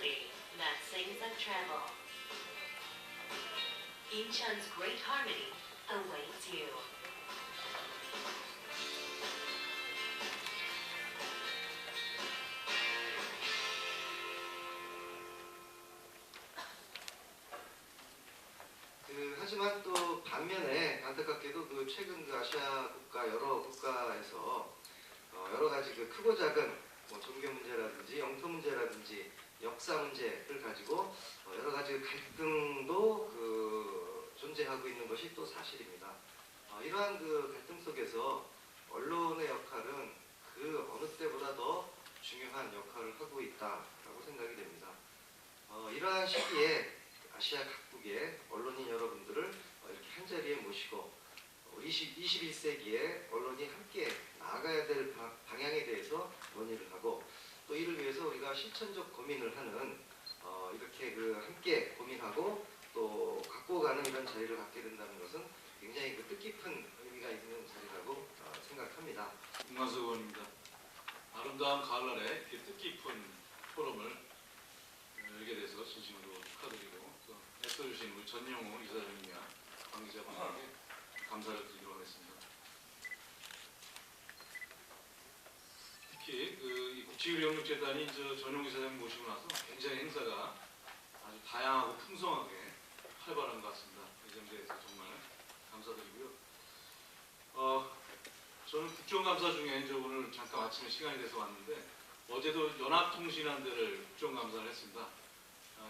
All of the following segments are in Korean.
melody that sings of travel. Incheon's great harmony awaits you. 하지만 또 반면에 안타깝게도 최근 아시아 국가 여러 국가에서 여러 가지 크고 작은 종교 문제라든지 영토 문제라든지 역사 문제를 가지고 여러 가지 갈등도 존재하고 있는 것이 또 사실입니다. 이러한 갈등 속에서 언론의 역할은 어느 때보다 더 중요한 역할을 하고 있다라고 생각이 됩니다. 이러한 시기에 아시아 각국의 언론인 여러분들을 이렇게 한자리에 모시고 21세기에 언론이 함께 나아가야 될 방향에 대해서 논의를 하고 또 이를 위해서 우리가 실천적 고민을 하는 이렇게 함께 고민하고 또 갖고 가는 이런 자리를 갖게 된다는 것은 굉장히 뜻깊은 의미가 있는 자리라고 생각합니다. 김만수 의원입니다. 아름다운 가을날에 이렇게 뜻깊은 포럼을 열게 돼서 진심으로 축하드리고 또 애써주신 우리 전영우 이사장님과 관계자분들에게 감사를 드리도록 하겠습니다. 특히 이 국제의료영육재단이 전용우 이사장님 모시고 나서 굉장히 행사가 아주 다양하고 풍성하게 활발한 것 같습니다. 이 점에 대해서 정말 감사드리고요. 저는 국정감사 중에 오늘 잠깐 아침에 시간이 돼서 왔는데 어제도 연합통신한대를 국정감사를 했습니다.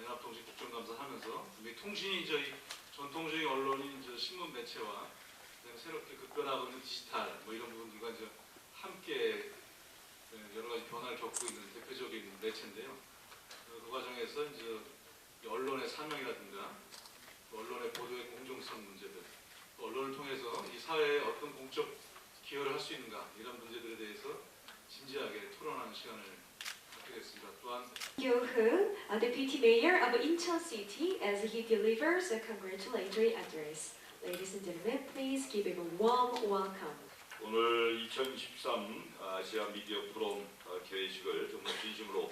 연합통신 국정감사 하면서 통신이 저희 전통적인 언론인 신문 매체와 새롭게 급변하고 있는 디지털 이런 부분들과 함께 여러 가지 변화를 겪고 있는 대표적인 매체인데요. 그 과정에서 언론의 사명이라든가 언론의 보도의 공정성 문제들, 언론을 통해서 이 사회에 어떤 공적 기여를 할 수 있는가 이런 문제들에 대해서 진지하게 토론하는 시간을 갖게 됐습니다. 또한 Yoo-Hoo, Deputy Mayor of Incheon City, as he delivers a congratulatory address. Ladies and gentlemen, please give him a warm welcome. 오늘 2013 아시아 미디어 포럼 개회식을 정말 진심으로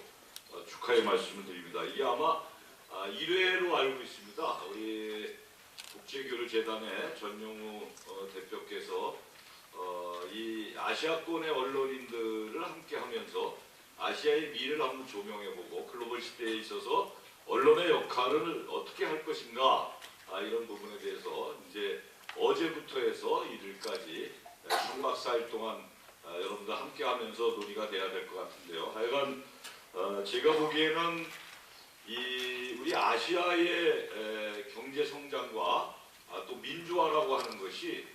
축하의 말씀을 드립니다. 이게 아마 1회로 알고 있습니다. 우리 국제교류재단의 전용우 대표께서 이 아시아권의 언론인들을 함께하면서 아시아의 미래를 한번 조명해보고 글로벌 시대에 있어서 언론의 역할을 어떻게 할 것인가 이런 부분에 대해서 이제 어제부터 해서 이들까지 3박 4일 동안 여러분들 함께하면서 논의가 돼야 될 것 같은데요. 하여간 제가 보기에는 우리 아시아의 경제 성장과 또 민주화라고 하는 것이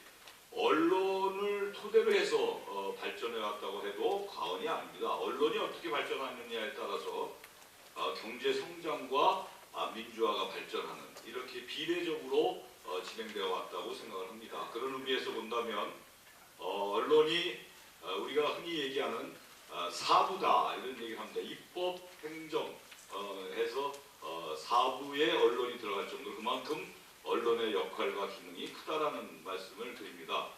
언론을 토대로 해서 발전해 왔다고 해도 과언이 아닙니다. 언론이 어떻게 발전하느냐에 따라서 경제 성장과 민주화가 발전하는 이렇게 비례적으로 진행되어 왔다고 생각을 합니다. 그런 의미에서 본다면 언론이 우리가 흔히 얘기하는 사부다 이런 얘기를 합니다. 입법, 행정 해서 사부에 언론이 들어갈 정도로 그만큼 언론의 역할과 기능이 크다라는 말씀을 드립니다.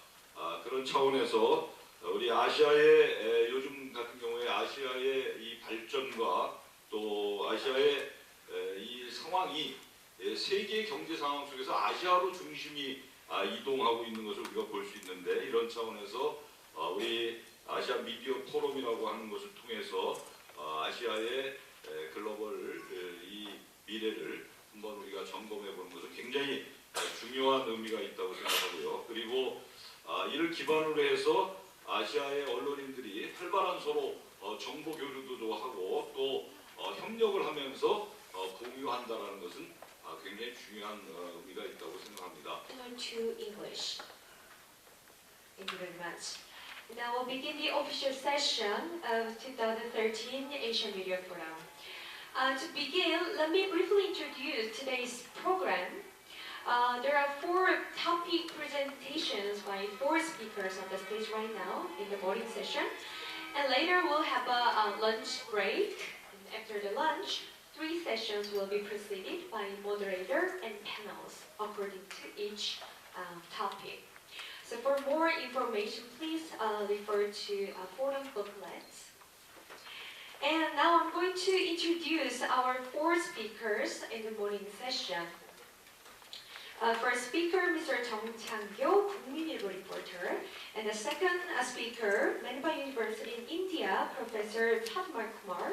그런 차원에서 우리 아시아의 요즘 같은 경우에 아시아의 이 발전과 또 아시아의 이 상황이 세계 경제 상황 속에서 아시아로 중심이 이동하고 있는 것을 우리가 볼 수 있는데 이런 차원에서 우리 아시아 미디어 포럼이라고 하는 것을 통해서 아시아의 글로벌 이 미래를 한번 우리가 점검해 보는 것은 굉장히 중요한 의미가 있다고 생각하고요. 그리고 이를 기반으로 해서 아시아의 언론인들이 활발한 서로 정보 교류도 하고 또 협력을 하면서 공유한다라는 것은 굉장히 중요한 의미가 있다고 생각합니다. To English. Thank you very much. Now we'll begin the official session of 2013 Asian Media Forum. To begin, let me briefly introduce today's program. There are 4 topic presentations by 4 speakers on the stage right now in the morning session. And later we'll have a lunch break. And after the lunch, 3 sessions will be preceded by moderator and panels according to each topic. So for more information, please refer to forum booklets. And now I'm going going to introduce our four speakers in the morning session. First speaker, Mr. Jung Chang-kyo, 국민일보 reporter. And the second speaker, Manipal University in India, Professor Padma Kumar.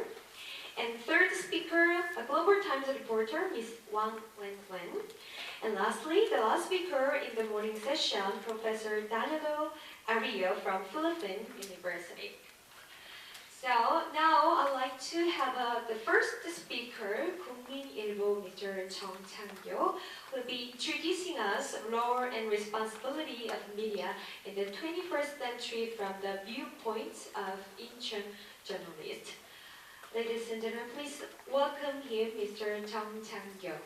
And third speaker, a Global Times reporter, Ms. Wang Wen-wen. And lastly, the last speaker in the morning session, Professor Danilo Ario from Philippine University. So now I'd like to have the first speaker, 국민일보, Mr. Jung Chang-kyo, will be introducing us role and responsibility of media in the 21st century from the viewpoints of Incheon journalists. Ladies and gentlemen, please welcome him, Mr. Jung Chang-kyo.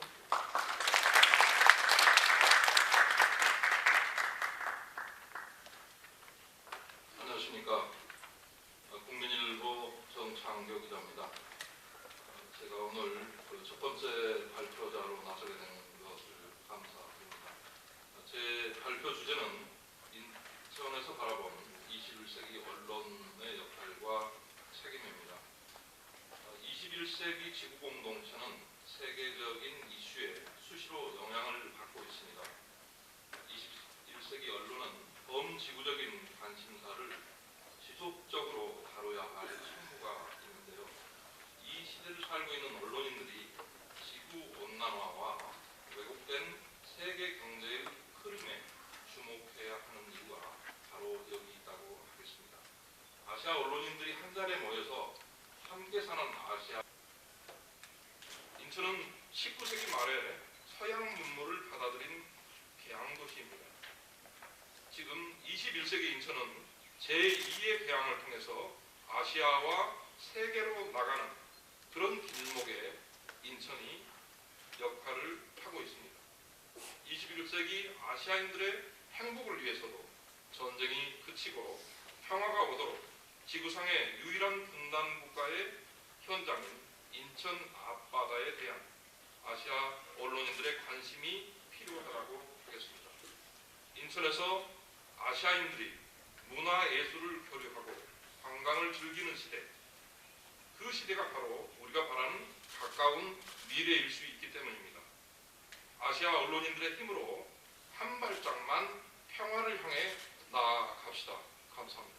안녕하십니까. 국민일보 정창교 기자입니다. 제가 오늘 첫 번째 발표자로 나서게 된 것을 감사드립니다. 제 발표 주제는 인천에서 바라본 21세기 언론의 역할과 책임입니다. 21세기 지구 공동체는 세계적인 이슈에 수시로 영향을 받고 있습니다. 21세기 언론은 범지구적인 관심사를 지속적으로 다뤄야 할 책무가 있는데요. 이 시대를 살고 있는 언론인들이 지구온난화와 왜곡된 세계 경제의 흐름에 주목해야 하는 이유가 바로 여기 있다고 하겠습니다. 아시아 언론인들이 한자리에 모여서 함께 사는 아시아. 인천은 19세기 말에 서양 문물을 받아들인 개항도시입니다. 지금 21세기 인천은 제2의 개항을 통해서 아시아와 세계로 나가는 그런 길목에 인천이 역할을 하고 있습니다. 21세기 아시아인들의 행복을 위해서도 전쟁이 그치고 평화가 오도록 지구상의 유일한 분단 국가의 현장인 인천 앞바다에 대한 아시아 언론인들의 관심이 필요하다고 하겠습니다. 인천에서 아시아인들이 문화예술을 교류하고 관광을 즐기는 시대, 그 시대가 바로 우리가 바라는 가까운 미래일 수 있기 때문입니다. 아시아 언론인들의 힘으로 한 발짝만 평화를 향해 나아갑시다. 감사합니다.